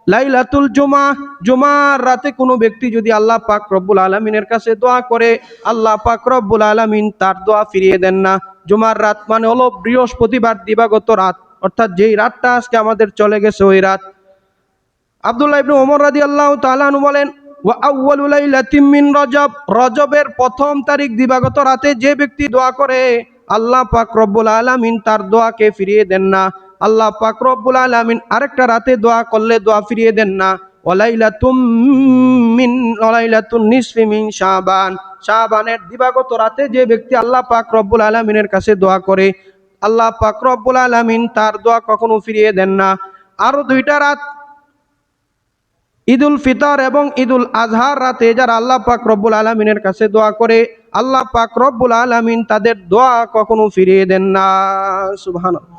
লাইলাতুল জুমা, জুমার রাতে কোনো ব্যক্তি যদি আল্লাহ পাক রব্বুল আলামিনের কাছে দোয়া করে আল্লাহ পাক রব্বুল আলামিন তার দোয়া ফিরিয়ে দেন না। জুমার রাত মানে হলো বৃহস্পতিবার দিবাগত রাত, অর্থাৎ যেই রাতটা আজকে আমাদের চলে গেছে ওই রাত। আব্দুল্লাহ ইবনে ওমর রাদিয়াল্লাহু তাআলা আনহু বলেন, ওয়া আউয়ালু লাইলাতিন মিন রজব, রজবের প্রথম তারিখ দিবাগত রাতে যে ব্যক্তি দোয়া করে আল্লাহ পাক রব্বুল আলামিন তার দোয়াকে ফিরিয়ে দেন না। আল্লাহ পাক রব্বুল আলামিন আরেকটা রাতে দোয়া করলে দোয়া ফিরিয়ে দেন না। ওয়ালাইলাতুন নিসফি মিন শাবান, শাবানের দিবাগত রাতে যে ব্যক্তি আল্লাহ পাক রব্বুল আলামিনের কাছে দোয়া করে আল্লাহ পাক রব্বুল আলামিন তার দোয়া কখনো ফিরিয়ে দেন না। আরো 2টা রাত ঈদুল ফিতর এবং ঈদুল আজহার রাতে যারা আল্লাহ পাক রব্বুল আলামিনের কাছে দোয়া করে আল্লাহ পাক রব্বুল আলামিন তাদের দোয়া কখনো ফিরিয়ে দেন না। সুবহানাল্লাহ।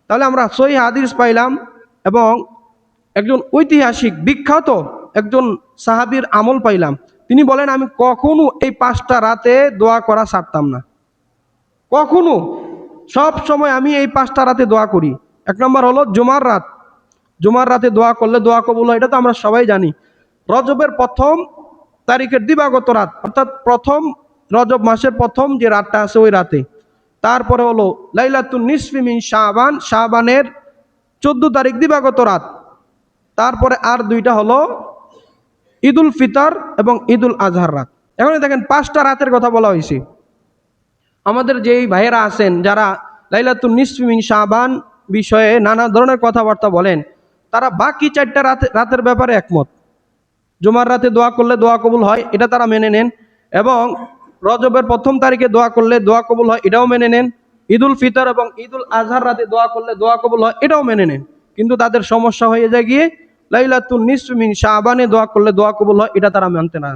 তাহলে আমরা সহিহ হাদিস পাইলাম এবং একজন ঐতিহাসিক বিখ্যাত একজন সাহাবীর আমল পাইলাম। তিনি বলেন, আমি কখনো এই 5টা রাতে দোয়া করা ছাড়তাম না, কখনো, সব সময় আমি এই 5টা রাতে দোয়া করি। এক নম্বর হলো জুমার রাত, জুমার রাতে দোয়া করলে দোয়া কবুল হয়, এটা তো আমরা সবাই জানি। রজবের প্রথম তারিখের দিবাগত রাত, অর্থাৎ প্রথম রজব মাসের প্রথম যে রাতটা আছে ওই রাতে। তারপরে হলো লাইলাতুন নিসফি মিন শাবান, শাবানের 14 তারিখ দিবাগত রাত। তারপরে আর 2টা হলো ঈদুল ফিতর এবং ঈদুল আজহার রাত। এখন দেখেন 5টা রাতের কথা বলা হয়েছে। আমাদের যেই ভাইয়েরা আছেন যারা লাইলাতুন নিসফি মিন শাবান বিষয়ে নানা ধরনের কথাবার্তা বলেন, তারা বাকি 4টা রাতের ব্যাপারে একমত। জুমার রাতে দোয়া করলে দোয়া কবুল হয়, এটা তারা মেনে নেন, এবং রজবের প্রথম তারিখে দোয়া করলে দোয়া কবুল হয়, এটাও মেনে নেন। ঈদুল ফিতর এবং ঈদুল আজহার রাতে দোয়া করলে দোয়া কবুল হয়, এটাও মেনে নেন। কিন্তু তাদের সমস্যা হয়ে যায় গিয়ে লাইলাতুন নিসফি মিন শাবানে দোয়া করলে দোয়া কবুল হয়, এটা তারা মানতে না।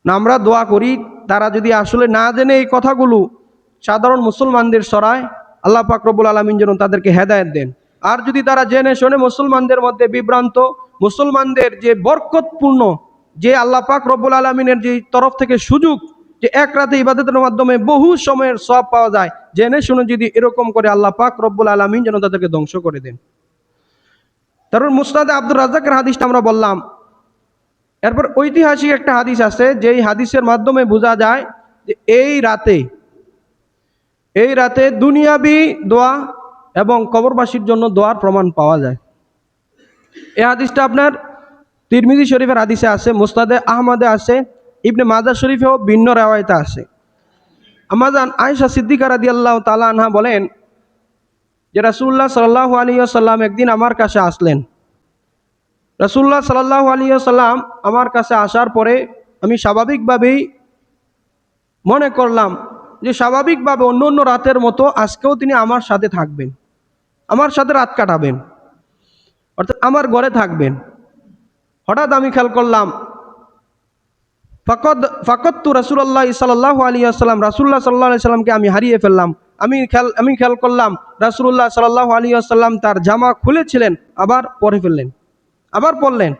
আমরা দোয়া করি, তারা যদি আসলে না জেনে এই কথাগুলো সাধারণ মুসলমানদের ছড়ায়, আল্লাহ পাক রব্বুল আলামিন যেন তাদেরকে হেদায়েত দেন। আর যদি তারা জেনে শুনে মুসলমানদের মধ্যে বিভ্রান্ত, মুসলমানদের যে বরকতপূর্ণ যে আল্লাহ পাক রব্বুল আলামিনের যে তরফ থেকে সুযোগ যে এক রাতে ইবাদতের মাধ্যমে বহু সময়ের সওয়াব পাওয়া যায়, জেনে শুনে যদি এরকম করে আল্লাহ পাক রব্বুল আলামিন যেন তাদেরকে ধ্বংস করে দেন। তারপর মুসনাদে আব্দুর রাজ্জাকের হাদিসটা আমরা বললাম। এরপর ঐতিহাসিক একটা হাদিস আছে, যেই হাদিসের মাধ্যমে বোঝা যায় যে এই রাতে এই রাতে দুনিয়াবি দোয়া এবং কবরবাসীর জন্য দোয়ার প্রমাণ পাওয়া যায়। এই হাদিসটা আপনার তিরমিজি শরীফের হাদিসে আছে, মুসনাদে আহমদে আছে, ইবনে মাজাহ শরীফেও ভিন্ন রেওয়ায়েতে আছে। আমাজান আয়েশা সিদ্দিকা রাদিয়াল্লাহু তাআলা আনহা বলেন যে রাসূলুল্লাহ সাল্লাল্লাহু আলাইহি ওয়াসাল্লাম একদিন আমার কাছে আসলেন। রাসূলুল্লাহ সাল্লাল্লাহু আলাইহি ওয়াসাল্লাম আমার কাছে আসার পরে আমি স্বাভাবিকভাবেই মনে করলাম যে স্বাভাবিকভাবে অন্য অন্য রাতের মতো আজকেও তিনি আমার সাথে থাকবেন, আমার সাথে রাত কাটাবেন, অর্থাৎ আমার ঘরে থাকবেন। হঠাৎ আমি খেয়াল করলাম ফাকাত্তু রাসূলুল্লাহ সাল্লাল্লাহু আলাইহি ওয়াসাল্লাম, রাসূলুল্লাহ সাল্লাল্লাহু আলাইহি ওয়াসাল্লামকে আমি হারিয়ে ফেললাম। আমি খেয়াল করলাম রাসূলুল্লাহ সাল্লাল্লাহু আলাইহি ওয়াসাল্লাম তার জামা খুলেছিলেন, আবার পরে ফেললেন, আবার পরলেন।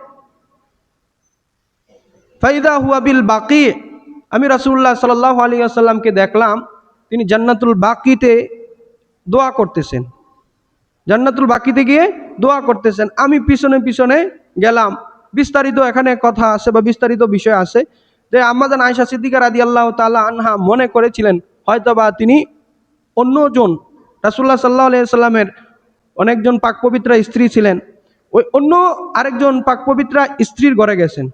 ফাইদা হুয়া বিল বাকি, আমি রাসূলুল্লাহ সাল্লাল্লাহু আলাইহি ওয়াসাল্লামকে দেখলাম তিনি জান্নাতুল বাকিতে দোয়া করতেছেন, জান্নাতুল বাকিতে গিয়ে দোয়া করতেছেন। আমি পিছনে পিছনে গেলাম। বিস্তারিত এখানে কথা আছে বা বিস্তারিত বিষয় আছে যে আম্মাজান আয়েশা সিদ্দিকা রাদিয়াল্লাহু তাআলা আনহা মনে করেছিলেন হয়তোবা তিনি অন্যজন, রাসূলুল্লাহ সাল্লাল্লাহু আলাইহি ওয়াসাল্লামের অনেকজন পাক পবিত্রা স্ত্রী ছিলেন, ওই অন্য আরেকজন পাক পবিত্রা স্ত্রীর ঘরে গেছেন।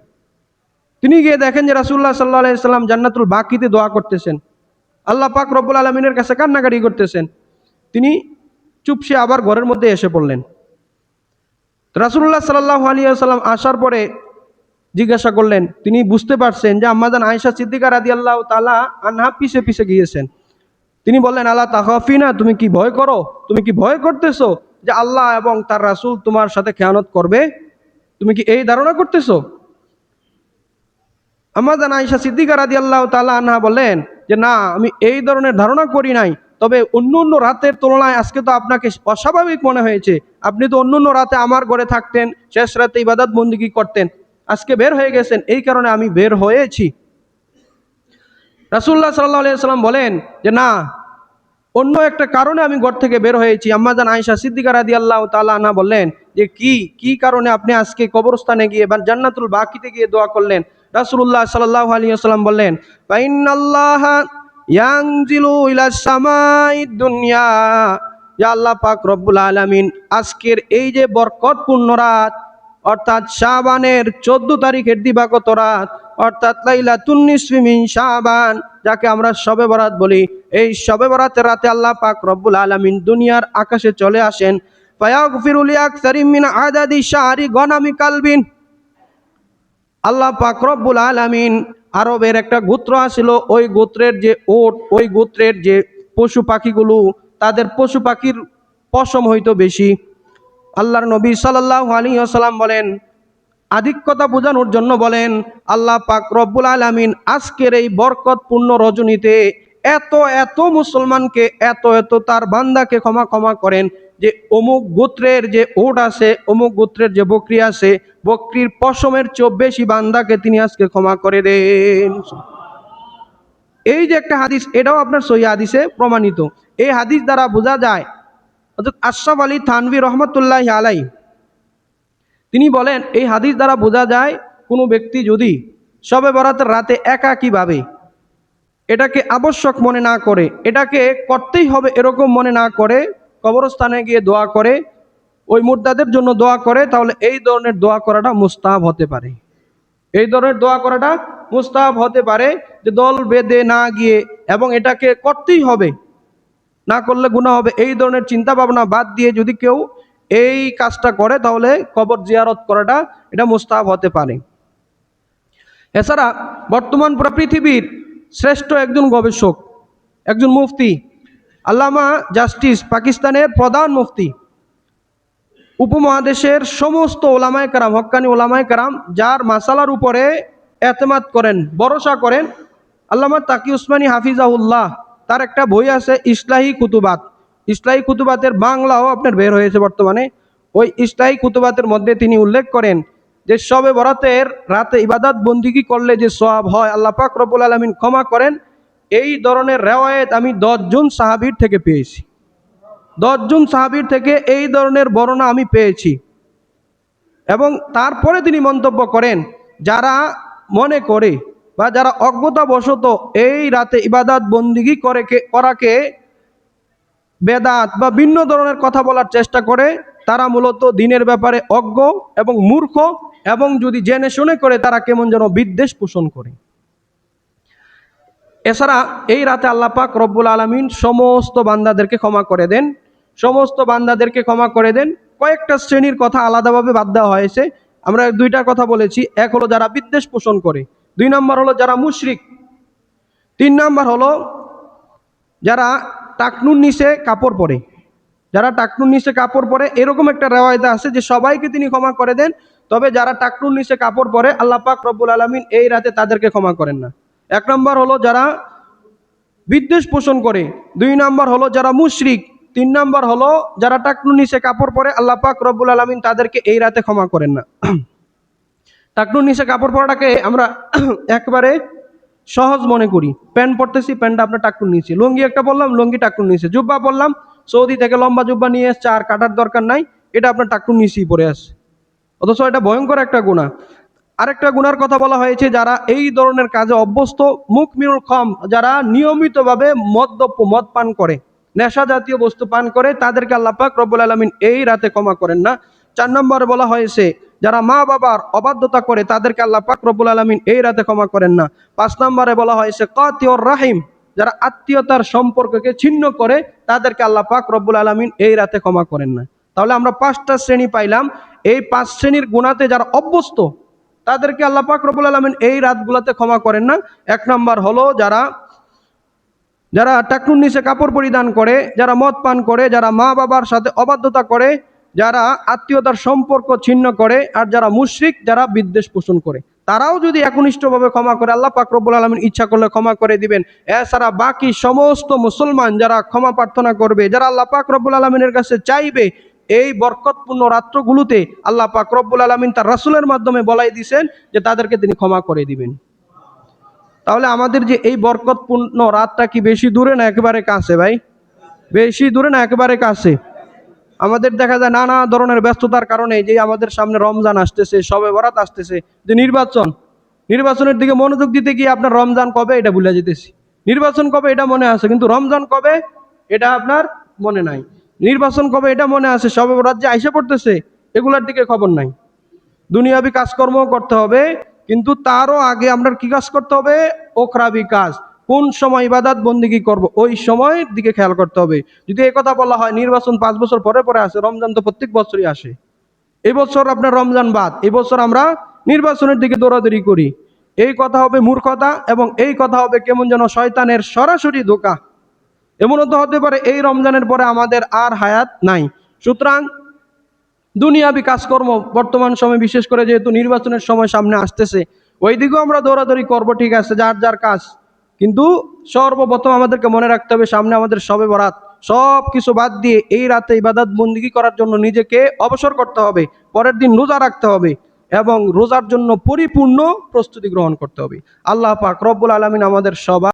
তিনি গিয়ে দেখেন যে রাসূলুল্লাহ সাল্লাল্লাহু আলাইহি ওয়াসাল্লাম জান্নাতুল বাকিতে দোয়া করতেছেন, আল্লাহ পাক রব্বুল আলামিনের কাছে কান্নাকাটি করতেছেন। তিনি চুপসে আবার ঘরের মধ্যে এসে পড়লেন। রাসূলুল্লাহ সাল্লাল্লাহু আলাইহি ওয়াসাল্লাম আসার পরে জিজ্ঞাসা করলেন, তিনি বুঝতে পারছেন যে আম্মাজান আয়েশা সিদ্দিকা রাদিয়াল্লাহু তাআলা আনহা পিছে পিছে গিয়েছেন। তিনি বললেন, আলা তাখাফিনা, তুমি কি ভয় করো, তুমি কি ভয় করতেছো যে আল্লাহ এবং তার রাসূল তোমার সাথে খেয়ানত করবে? তুমি কি এই ধারণা করতেছো? আম্মাজান আয়েশা সিদ্দিকা রাদিয়াল্লাহু তাআলা আনহা বললেন যে না, আমি এই ধরনের ধারণা করি নাই, তবে অন্য অন্য রাতের তুলনায় আজকে তো আপনাকে অস্বাভাবিক মনে হয়েছে। আপনি তো অন্য অন্য রাতে আমার ঘরে থাকতেন, শেষ রাতে ইবাদত বন্দেগী করতেন, আজকে বের হয়ে গেছেন, এই কারণে আমি বের হয়েছি। রাসূলুল্লাহ সাল্লাল্লাহু আলাইহি ওয়াসাল্লাম বলেন যে না, অন্য একটা কারণে আমি ঘর থেকে বের হয়েছি। আম্মাজান আয়েশা সিদ্দিকা রাদিয়াল্লাহু তাআলা আনহা বললেন যে কি কারণে আপনি আজকে কবরস্থানে গিয়ে বা জান্নাতুল বাকিতে গিয়ে দোয়া করলেন? রাসূলুল্লাহ সাল্লাল্লাহু আলাইহি ওয়াসাল্লাম বললেন, ফা ইন্নাল্লাহা ইয়ানজিলু ইলাস সামাইদ দুনিয়া, যে আল্লাহ পাক রব্বুল আলামিন আজকের এই যে বরকতপূর্ণ রাত, অর্থাৎ শাবানের 14 তারিখের দিবাগত রাত, অর্থাৎ লাইলাতুন নিসফি মিন শাবান, যাকে আমরা শবে বরাত বলি, এই শবে বরাতের রাতে আল্লাহ পাক রব্বুল আলামিন দুনিয়ার আকাশে চলে আসেন। ফায়াগফিরু লিআকসারিম মিন আদাদি শাহরি গনামি কালবিন, আল্লাহ পাক রব্বুল আলামিন আরবের একটা গোত্র আছিল, ওই গোত্রের যে ওট, ওই গোত্রের যে পশু পাখিগুলো, তাদের পশু পাখির পশম হইতো বেশি। আল্লাহর নবী সাল্লাল্লাহু আলাইহি ওয়াসাল্লাম বলেন, আধিক্যতা বোঝানোর জন্য বলেন, আল্লাহ পাক রব্বুল আলামিন আজকের এই বরকতপূর্ণ রজনীতে এত এত মুসলমানকে, এত এত তার বান্দাকে ক্ষমা করেন যে অমুক গোত্রের যে ওট আছে, অমুক গোত্রের যে বকরি আছে, বকরির পশমের চেয়ে বেশি বান্দাকে তিনি আজকে ক্ষমা করে দেন। এই যে একটা হাদিস, এটাও আপনার সহিহ হাদিসে প্রমাণিত। এই হাদিস দ্বারা বোঝা যায়, হযরত আশরাফ আলী থানভী রহমাতুল্লাহি আলাইহি তিনি বলেন, এই হাদিস দ্বারা বোঝা যায় কোনো ব্যক্তি যদি শবে বরাতের রাতে একাকীভাবে এটাকে আবশ্যক মনে না করে, এটাকে করতেই হবে এরকম মনে না করে, কবরস্থানে গিয়ে দোয়া করে, ওই মুর্দাদের জন্য দোয়া করে, তাহলে এই ধরনের দোয়া করাটা মুস্তাহাব হতে পারে। এই ধরনের দোয়া করাটা মুস্তাহাব হতে পারে, যে দল বেঁধে না গিয়ে এবং এটাকে করতেই হবে, না করলে গুনাহ হবে, এই ধরনের চিন্তা ভাবনা বাদ দিয়ে যদি কেউ এই কাজটা করে, তাহলে কবর জিয়ারত করাটা এটা মুস্তাহাব হতে পারে। এছাড়া বর্তমান পুরো পৃথিবীর শ্রেষ্ঠ একজন গবেষক, একজন মুফতি, আল্লামা জাস্টিস, পাকিস্তানের প্রধান মুফতি, উপমহাদেশের সমস্ত ওলামায়ে কেরাম, হক্কানি ওলামায়ে কেরাম যার মাসালার উপরে এতেমাদ করেন, ভরসা করেন, আল্লামা তাকি উসমানী হাফিজাহুল্লাহ, তার একটা বই আছে ইসলাহি কুতুবাত। ইসলাহি কুতুবাতের বাংলাও আপনার বের হয়েছে বর্তমানে। ওই ইসলাহি কুতুবাতের মধ্যে তিনি উল্লেখ করেন যে শবে বরাতের রাতে ইবাদত বন্দিগি করলে যে সওয়াব হয়, আল্লাহ পাক রব্বুল আলামিন ক্ষমা করেন। এই ধরনের রিওয়ায়াত আমি 10 জন সাহাবীর থেকে পেয়েছি। 10 জন সাহাবীর থেকে এই ধরনের বর্ণনা আমি পেয়েছি। এবং তারপরে তিনি মন্তব্য করেন, যারা মনে করে বা যারা অজ্ঞতাবশত এই রাতে ইবাদত বন্দিগি করাকে বেদাত বা ভিন্ন ধরনের কথা বলার চেষ্টা করে, তারা মূলত দিনের ব্যাপারে অজ্ঞ এবং মূর্খ, এবং যদি জেনে শুনে করে তারা কেমন যেন বিদ্বেষ পোষণ করে। এছাড়া এই রাতে আল্লাহ পাক রব্বুল আলামিন সমস্ত বান্দাদেরকে ক্ষমা করে দেন, সমস্ত বান্দাদেরকে ক্ষমা করে দেন। কয়েকটা শ্রেণীর কথা আলাদাভাবে বাদ দেওয়া হয়েছে। আমরা দুইটার কথা বলেছি, এক হলো যারা বিদ্বেষ পোষণ করে, 2 নম্বর হলো যারা মুশরিক, 3 নম্বর হলো যারা টাকনুর নিচে কাপড় পরে। যারা টাকনুর নিচে কাপড় পরে, এরকম একটা রেওয়ায়েত আছে যে সবাইকে তিনি ক্ষমা করে দেন, তবে যারা টাকনুর নিচে কাপড় পরে আল্লাহ পাক রব্বুল আলামিন এই রাতে তাদেরকে ক্ষমা করেন না। 1 নম্বর হলো যারা বিদ্বেষ পোষণ করে, 2 নম্বর হলো যারা মুশরিক, 3 নম্বর হলো যারা টাকনুর নিচে কাপড় পরে আল্লাহ পাক রব্বুল আলামিন তাদেরকে এই রাতে ক্ষমা করেন না। টাকনুর নিচে কাপড় পরাটাকে আমরা একবারে সহজ মনে করি। প্যান্ট পরতেছি, প্যান্টটা আপনার টাকনুর নিচে, লুঙ্গি একটা বললাম, লুঙ্গি টাকনুর নিচে, জুব্বা বললাম, সৌদি থেকে লম্বা জুব্বা নিয়ে এসছে, আর কাটার দরকার নাই, এটা আপনার টাকনুর নিচেই পরে আছে, অথচ এটা ভয়ঙ্কর একটা গুনাহ। আরেকটা গুনার কথা বলা হয়েছে, যারা এই ধরনের কাজে অভ্যস্ত, মুখ মিনুল খম, যারা নিয়মিতভাবে মদ পান করে, নেশা জাতীয় বস্তু পান করে, তাদেরকে আল্লাহ পাক রব্বুল আলামিন এই রাতে ক্ষমা করেন না। 4 নম্বরে বলা হয়েছে যারা মা বাবার অবাধ্যতা করে, তাদেরকে আল্লাহ পাক রব্বুল আলামিন এই রাতে ক্ষমা করেন না। 5 নম্বরে বলা হয়েছে কাতিউর রাহিম, যারা আত্মীয়তার সম্পর্ককে ছিন্ন করে, তাদেরকে আল্লাহ পাক রব্বুল আলামিন এই রাতে ক্ষমা করেন না। তাহলে আমরা 5টা শ্রেণী পাইলাম। এই 5 শ্রেণীর গুনাহতে যারা অভ্যস্ত, তাদেরকে আল্লাহ পাক রব্বুল আলামিন এই রাতগুলোতে ক্ষমা করেন না। 1 নম্বর হলো যারা টাকনুর নিচে কাপড় পরিধান করে, যারা মদ পান করে, যারা মা বাবার সাথে অবাধ্যতা করে, যারা আত্মীয়তার সম্পর্ক ছিন্ন করে, আর যারা মুশরিক, যারা বিদ্বেষ পোষণ করে, তারাও যদি একনিষ্ঠভাবে ক্ষমা করে, আল্লাহ পাক রব্বুল আলামিন ইচ্ছা করলে ক্ষমা করে দিবেন। এছাড়া বাকি সমস্ত মুসলমান যারা ক্ষমা প্রার্থনা করবে, যারা আল্লাহ পাক রব্বুল আলামিনের কাছে চাইবে, এই বরকতপূর্ণ রাত্রগুলোতে আল্লাহ পাক রব্বুল আলামিন তার রাসূলের মাধ্যমে বলাই দিয়েছেন যে তাদেরকে তিনি ক্ষমা করে দিবেন। তাহলে আমাদের যে এই বরকতপূর্ণ রাতটা কি বেশি দূরে না একেবারে কাছে ভাই? বেশি দূরে না একেবারে কাছে? আমাদের দেখা যায় নানা ধরনের ব্যস্ততার কারণে, যে আমাদের সামনে রমজান আসতেছে, শবে বরাত আসতেছে, যে নির্বাচনের দিকে মনোযোগ দিতে গিয়ে আপনার রমজান কবে এটা ভুলে যেতেছি, নির্বাচন কবে এটা মনে আছে, কিন্তু রমজান কবে এটা আপনার মনে নাই, নির্বাচন কবে এটা মনে আছে, শবে বরাত যে আইসা পড়তেছে, এগুলার দিকে খবর নাই। দুনিয়াবি কাজকর্ম করতে হবে, কিন্তু তারও আগে আমরা কি কাজ করতে হবে? ওখরাবি কাজ। কোন সময় ইবাদত বন্দেগী করব, ওই সময়ের দিকে খেয়াল করতে হবে। যদি এই কথা বলা হয় নির্বাচন 5 বছর পরে পরে আসে, রমজান তো প্রত্যেক বছরই আসে, এই বছর আপনার রমজান বাদ, এই বছর আমরা নির্বাচনের দিকে দৌড়াদৌড়ি করি, এই কথা হবে মূর্খতা, এবং এই কথা হবে কেমন যেন শয়তানের সরাসরি ধোঁকা। এমনও তো হতে পারে এই রমজানের পরে আমাদের আর হায়াত নাই। সুতরাং দুনিয়াবি কাজকর্ম বর্তমান সময়, বিশেষ করে যেহেতু নির্বাচনের সময় সামনে আসতেছে, ওই দিকেও আমরা দৌড়াদৌড়ি করবো, ঠিক আছে, যার যার কাজ, কিন্তু সর্বপ্রথম আমাদেরকে মনে রাখতে হবে সামনে আমাদের শবে বরাত। সব কিছু বাদ দিয়ে এই রাতে ইবাদত বন্দেগী করার জন্য নিজেকে অবসর করতে হবে, পরের দিন রোজা রাখতে হবে, এবং রোজার জন্য পরিপূর্ণ প্রস্তুতি গ্রহণ করতে হবে। আল্লাহ পাক রব্বুল আলামিন আমাদের সবাই